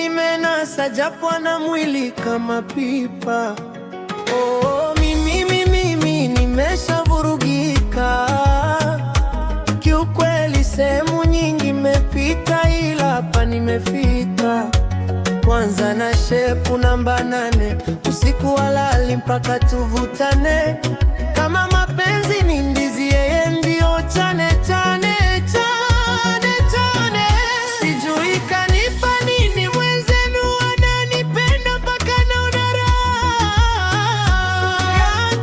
nimenasa japo na mwili kama pipa. Oh, mimi nimeshavurugika kiukweli, sehemu nyingi mepita, ila hapa nimefika. Kwanza na shepu namba 8, usiku walali mpaka tuvutane. Kama mapenzi ni ndizi, yeye ndio chane chane chane chane. Sijui kanipa nini mwenzenu, ananipenda mpaka naona raha.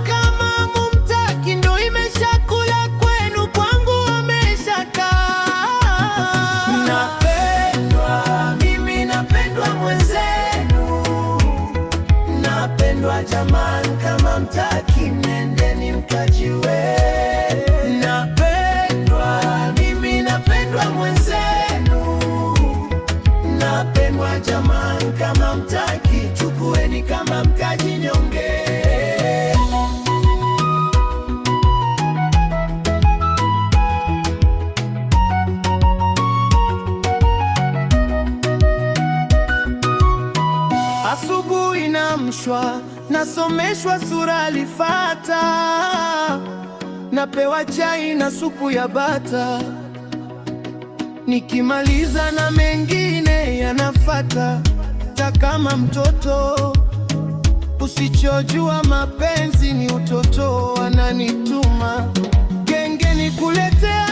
Kama mumtaki ndo imeshakula kwenu, kwangu ameshakaa. Napendwa, mimi napendwa mwenzenu, napendwa jamani, kama mtaki nendeni mkajiwe. Napendwa, mimi napendwa mwenzenu, napendwa jamani, kama mtaki chukueni kama mkajinyonge. Asubuhi naamshwa, nasomeshwa sura alifata, napewa chai na supu ya bata. Nikimaliza na mengine yanafata, ta kama mtoto. Usichojua mapenzi ni utoto, ananituma genge nikuletea